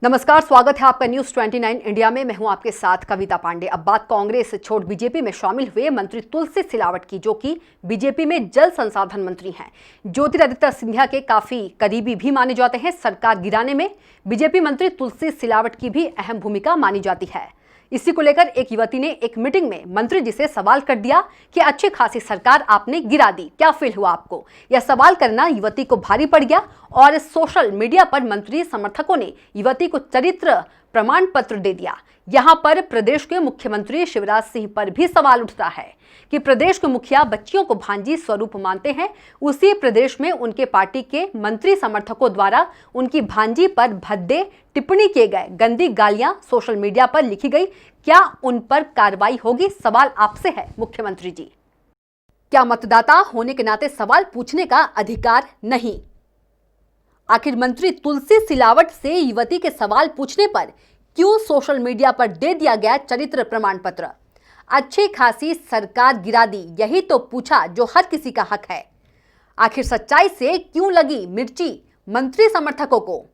नमस्कार, स्वागत है आपका न्यूज 29 इंडिया में। मैं हूं आपके साथ कविता पांडे। अब बात कांग्रेस छोड़ बीजेपी में शामिल हुए मंत्री तुलसी सिलावट की, जो कि बीजेपी में जल संसाधन मंत्री हैं। ज्योतिरादित्य सिंधिया के काफी करीबी भी माने जाते हैं। सरकार गिराने में बीजेपी मंत्री तुलसी सिलावट की भी अहम भूमिका मानी जाती है। इसी को लेकर एक युवती ने एक मीटिंग में मंत्री जी से सवाल कर दिया कि अच्छी खासी सरकार आपने गिरा दी, क्या फील हुआ आपको? यह सवाल करना युवती को भारी पड़ गया और सोशल मीडिया पर मंत्री समर्थकों ने युवती को चरित्र प्रमाण पत्र दे दिया। यहां पर प्रदेश के मुख्यमंत्री शिवराज सिंह पर भी सवाल उठता है कि प्रदेश के मुखिया बच्चियों को भांजी स्वरूप मानते हैं। उसी प्रदेश में उनके पार्टी के मंत्री समर्थकों द्वारा उनकी भांजी पर भद्दे टिप्पणी किए गए, गंदी गालियां सोशल मीडिया पर लिखी गई। क्या उन पर कार्रवाई होगी? सवाल आपसे है मुख्यमंत्री जी। क्या मतदाता होने के नाते सवाल पूछने का अधिकार नहीं? आखिर मंत्री तुलसी सिलावट से युवती के सवाल पूछने पर क्यों सोशल मीडिया पर दे दिया गया चरित्र प्रमाण पत्र? अच्छी खासी सरकार गिरा दी, यही तो पूछा जो हर किसी का हक है। आखिर सच्चाई से क्यों लगी मिर्ची मंत्री समर्थकों को?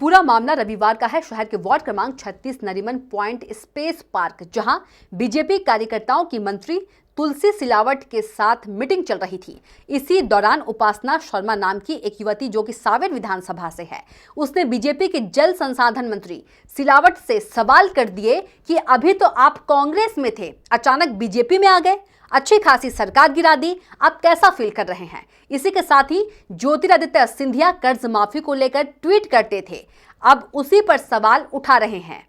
पूरा मामला रविवार का है। शहर के वार्ड क्रमांक 36 नरीमन पॉइंट स्पेस पार्क, जहां बीजेपी कार्यकर्ताओं की मंत्री तुलसी सिलावट के साथ मीटिंग चल रही थी। इसी दौरान उपासना शर्मा नाम की एक युवती, जो कि सावेर विधानसभा से है, उसने बीजेपी के जल संसाधन मंत्री सिलावट से सवाल कर दिए कि अभी तो आप कांग्रेस में थे, अचानक बीजेपी में आ गए, अच्छी खासी सरकार गिरा दी, आप कैसा फील कर रहे हैं? इसी के साथ ही ज्योतिरादित्य सिंधिया कर्ज माफी को लेकर ट्वीट करते थे, अब उसी पर सवाल उठा रहे हैं।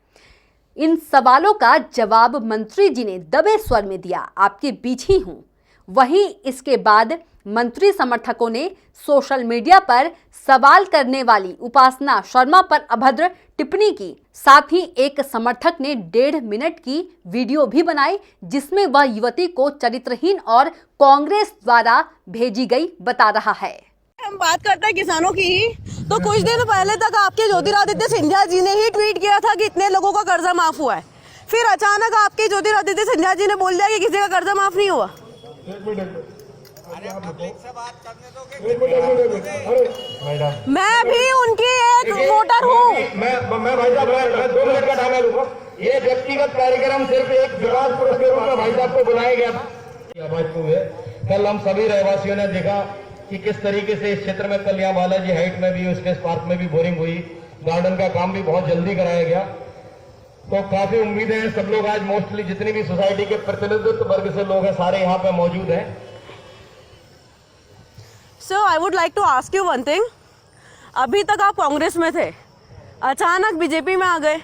इन सवालों का जवाब मंत्री जी ने दबे स्वर में दिया, आपके बीच ही हूं। वहीं इसके बाद मंत्री समर्थकों ने सोशल मीडिया पर सवाल करने वाली उपासना शर्मा पर अभद्र टिप्पणी की। साथ ही एक समर्थक ने 1.5 मिनट की वीडियो भी बनाई, जिसमें वह युवती को चरित्रहीन और कांग्रेस द्वारा भेजी गई बता रहा है। हम बात करते हैं किसानों की ही, तो कुछ दिन पहले तक आपके ज्योतिरादित्य सिंधिया जी ने ही ट्वीट किया था कि इतने लोगों का कर्जा माफ हुआ है। फिर अचानक आपके ज्योतिरादित्य सिंधिया जी ने बोल दिया कि किसी का कर्जा माफ नहीं हुआ। मैं भी उनकी एक वोटर हूँ। मैं भाई साहब 2 मिनट का टाइम लूंगा। ये व्यक्तिगत कार्यक्रम सिर्फ एक विकास पुरुष के रूप में भाई साहब को बुलाया गया था। कल हम सभी रहवासियों ने देखा कि किस तरीके से इस क्षेत्र में कल यहाँ बालाजी हाइट में भी, उसके पार्क में भी बोरिंग हुई, गार्डन का काम भी बहुत जल्दी कराया गया। तो काफी उम्मीदें हैं। सब लोग आज मोस्टली जितनी भी सोसाइटी के प्रतिनिधित्व वर्ग से लोग हैं, सारे यहाँ पे मौजूद हैं। So I would like to ask you one thing. अभी तक आप कांग्रेस में थे, अचानक बीजेपी में आ गए,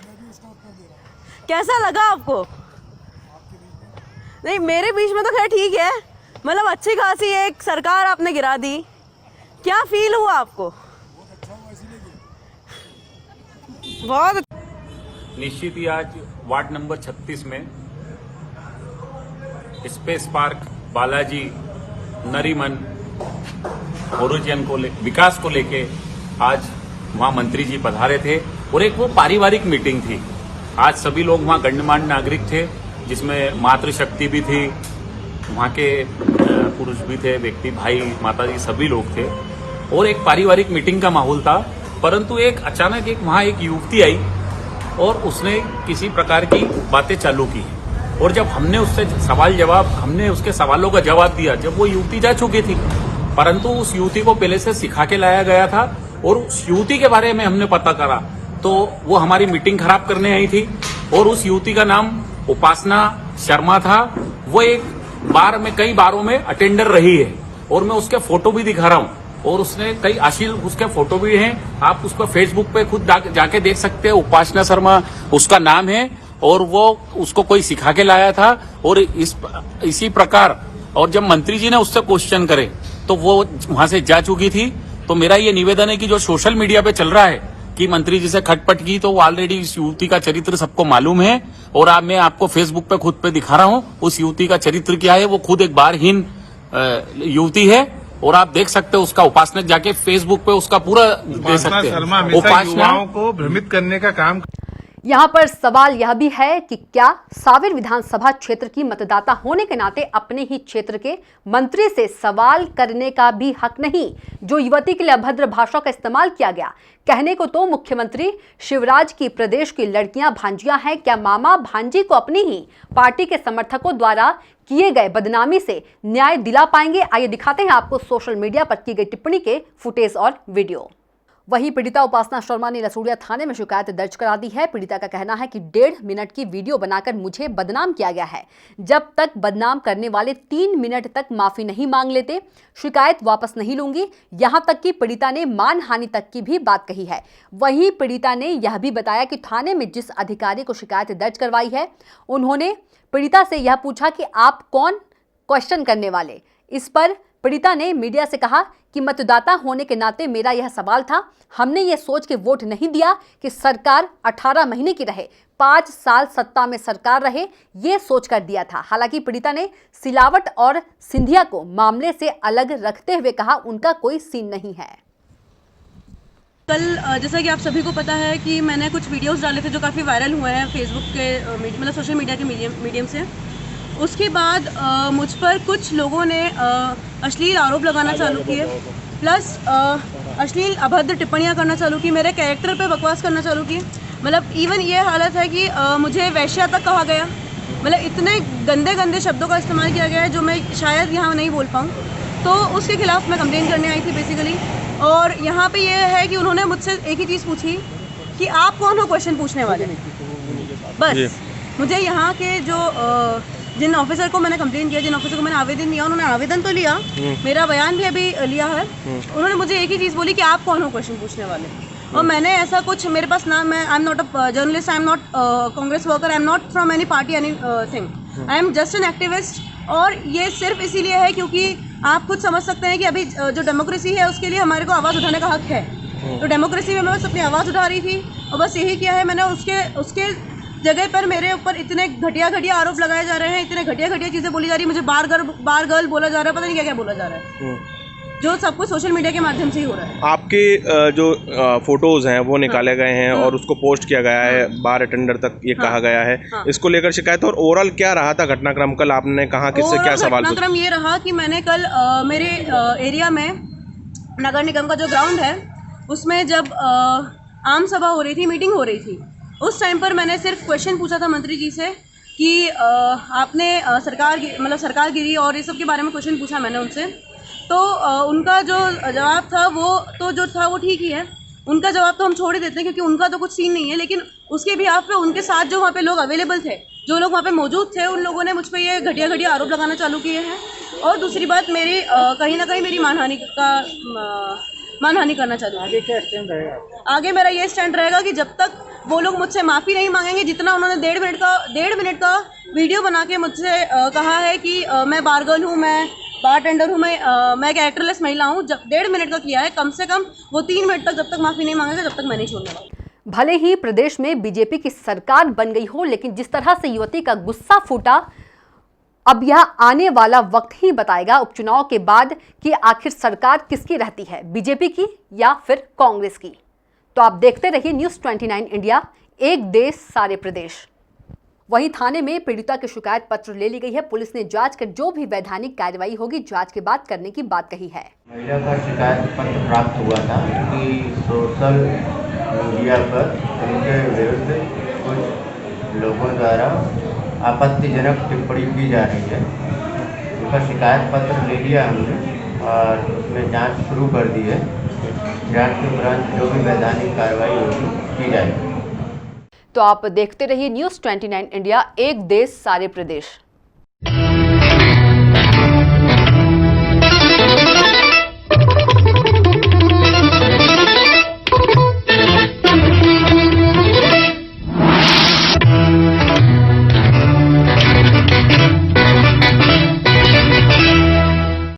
कैसा लगा आपको? नहीं, मेरे बीच में तो खैर ठीक है, मतलब अच्छी खासी एक सरकार आपने गिरा दी, क्या फील हुआ आपको? बहुत निश्चित ही आज वार्ड नंबर 36 में space park Balaji Nariman origin को विकास को लेके आज वहां मंत्री जी पधारे थे और एक वो पारिवारिक मीटिंग थी। आज सभी लोग वहां गणमान्य नागरिक थे, जिसमें मातृशक्ति भी थी, वहां के पुरुष भी थे, व्यक्ति भाई माताजी सभी लोग थे और एक पारिवारिक मीटिंग का माहौल था। परंतु एक अचानक वहां एक युवती आई और उसने किसी प्रकार की बातें चालू की और जब हमने उसके सवालों का जवाब दिया, जब वो युवती जा चुकी थी, परंतु उस युवती को पहले से सिखा के लाया गया था और उस युवती के बारे में हमने पता करा तो वो हमारी मीटिंग खराब करने आई थी और उस युवती का नाम उपासना शर्मा था। वो एक बार में कई बारों में अटेंडर रही है और मैं उसके फोटो भी दिखा रहा हूं और उसने कई अश्लील उसके फोटो भी हैं, आप उसको फेसबुक पे खुद जाके देख सकते हैं। उपासना शर्मा उसका नाम है और वो उसको कोई सिखा के लाया था और इसी प्रकार। और जब मंत्री जी ने उससे क्वेश्चन करे तो वो वहां से जा चुकी थी। तो मेरा ये निवेदन है कि जो सोशल मीडिया पे चल रहा है कि मंत्री जी से खटपट की, तो वो ऑलरेडी इस युवती का चरित्र सबको मालूम है और मैं आपको फेसबुक पे खुद पे दिखा रहा हूं उस युवती का चरित्र क्या है। वो खुद एक बारहीन युवती है और आप देख सकते हो उसका उपासना जाके फेसबुक पे उसका पूरा दे सकते हैं। उपासना युवाओं को भ्रमित करने का काम। यहाँ पर सवाल यह भी है कि क्या सावेर विधानसभा क्षेत्र की मतदाता होने के नाते अपने ही क्षेत्र के मंत्री से सवाल करने का भी हक नहीं? जो युवती के लिए अभद्र भाषा का इस्तेमाल किया गया, कहने को तो मुख्यमंत्री शिवराज की प्रदेश की लड़कियां भांजियां हैं, क्या मामा भांजी को अपनी ही पार्टी के समर्थकों द्वारा किए गए बदनामी से न्याय दिला पाएंगे? आइए दिखाते हैं आपको सोशल मीडिया पर की गई टिप्पणी के फुटेज और वीडियो। वहीं पीड़िता उपासना शर्मा ने लसूड़िया थाने में शिकायत दर्ज करा दी है। पीड़िता का कहना है कि 1.5 मिनट की वीडियो बनाकर मुझे बदनाम किया गया है। जब तक बदनाम करने वाले 3 मिनट तक माफी नहीं मांग लेते, शिकायत वापस नहीं लूंगी। यहां तक कि पीड़िता ने मानहानि तक की भी बात कही है। वहीं पीड़िता ने यह भी बताया कि थाने में जिस अधिकारी को शिकायत दर्ज करवाई है, उन्होंने पीड़िता से यह पूछा कि आप कौन क्वेश्चन करने वाले। इस पर पीड़िता ने मीडिया से कहा कि मतदाता होने के नाते मेरा यह सवाल था। हमने ये सोच के वोट नहीं दिया कि सरकार 18 महीने की रहे, 5 साल सत्ता में सरकार रहे, ये सोच कर दिया था। हालांकि पीड़िता ने सिलावट और सिंधिया को मामले से अलग रखते हुए कहा उनका कोई सीन नहीं है। कल जैसा कि आप सभी को पता है कि मैंने कुछ वीडियोस डाले थे जो काफ़ी वायरल हुए हैं फेसबुक के मतलब सोशल मीडिया के मीडियम से। उसके बाद मुझ पर कुछ लोगों ने अश्लील आरोप लगाना चालू किए, प्लस अश्लील अभद्र टिप्पणियां करना चालू की, मेरे कैरेक्टर पे बकवास करना चालू की। मतलब इवन ये हालत है कि मुझे वैश्या तक कहा गया। मतलब इतने गंदे गंदे शब्दों का इस्तेमाल किया गया है जो मैं शायद यहाँ नहीं बोल पाऊँ। तो उसके खिलाफ मैं कंप्लेन करने आई थी बेसिकली। और यहाँ पे ये है कि उन्होंने मुझसे एक ही चीज़ पूछी कि आप कौन हो क्वेश्चन पूछने वाले। बस मुझे यहाँ के जो जिन ऑफिसर को मैंने कंप्लेन किया, जिन ऑफिसर को मैंने आवेदन दिया, उन्होंने आवेदन तो लिया, मेरा बयान भी अभी लिया है। उन्होंने मुझे एक ही चीज़ बोली कि आप कौन हो क्वेश्चन पूछने वाले। और मैंने ऐसा कुछ, मेरे पास ना, मैं I am not a journalist, I am not Congress worker, I am not from any party any thing, I am just an activist. और ये सिर्फ इसीलिए है क्योंकि आप खुद समझ सकते हैं कि अभी जो डेमोक्रेसी है उसके लिए हमारे को आवाज़ उठाने का हक है। तो डेमोक्रेसी में मैं बस अपनी आवाज़ उठा रही थी और बस यही किया है मैंने। उसके जगह पर मेरे ऊपर इतने घटिया आरोप लगाए जा रहे हैं, इतने घटिया चीज़ें बोली जा रही है। मुझे बार गर्ल बोला जा रहा है, पता नहीं क्या क्या बोला जा रहा है, जो सब कुछ सोशल मीडिया के माध्यम से ही हो रहा है। आपके जो फोटोज हैं वो निकाले गए हैं और उसको पोस्ट किया गया है, बार अटेंडर तक ये कहा गया है। इसको लेकर शिकायत, और ओवरऑल क्या रहा था घटनाक्रम? कल आपने कहा किससे क्या सवाल? घटनाक्रम ये रहा कि मैंने कल मेरे एरिया में नगर निगम का जो ग्राउंड है उसमें जब आम सभा हो रही थी, मीटिंग हो रही थी, उस टाइम पर मैंने सिर्फ क्वेश्चन पूछा था मंत्री जी से कि आपने सरकारगिरी और ये सब के बारे में क्वेश्चन पूछा मैंने उनसे। तो उनका जो जवाब था वो ठीक ही है। उनका जवाब तो हम छोड़ ही देते हैं क्योंकि उनका तो कुछ सीन नहीं है। लेकिन उसके बिहाफ पे उनके साथ जो वहाँ पे लोग अवेलेबल थे, जो लोग वहाँ पे मौजूद थे, उन लोगों ने मुझ पर ये घटिया आरोप लगाना चालू किए हैं। और दूसरी बात, मेरी कहीं ना कहीं मेरी मानहानि करना चालू। आगे क्या स्टैंड रहेगा? आगे मेरा ये स्टैंड रहेगा कि जब तक वो लोग मुझसे माफ़ी नहीं मांगेंगे, जितना उन्होंने 1.5 मिनट का वीडियो बना के मुझसे कहा है कि मैं बार गर्ल हूँ, मैं बार टेंडर हूँ, मैं कैरेक्टरलेस महिला हूँ, जब 1.5 मिनट का किया है, कम से कम वो 3 मिनट तक जब तक माफ़ी नहीं मांगेगा जब तक मैं नहीं छोड़ने वाली। भले ही प्रदेश में बीजेपी की सरकार बन गई हो, लेकिन जिस तरह से युवती का गुस्सा फूटा, अब यह आने वाला वक्त ही बताएगा उपचुनाव के बाद कि आखिर सरकार किसकी रहती है, बीजेपी की या फिर कांग्रेस की। तो आप देखते रहिए न्यूज़ 29 इंडिया, एक देश सारे प्रदेश। वहीं थाने में पीड़िता की शिकायत पत्र ले ली गई है। पुलिस ने जांच कर जो भी वैधानिक कार्रवाई होगी जांच के बाद करने की बात कही है। महिला का शिकायत पत्र प्राप्त हुआ था कि सोशल मीडिया पर उनके विरुद्ध कुछ लोगों द्वारा आपत्तिजनक टिप्पणी की जा रही है। उनका शिकायत पत्र ले लिया हमने और उसमें जांच शुरू कर दी है। जांच के उपरांत जो भी वैधानिक कार्रवाई होगी की जाएगी। तो आप देखते रहिए न्यूज़ 29 इंडिया, एक देश सारे प्रदेश।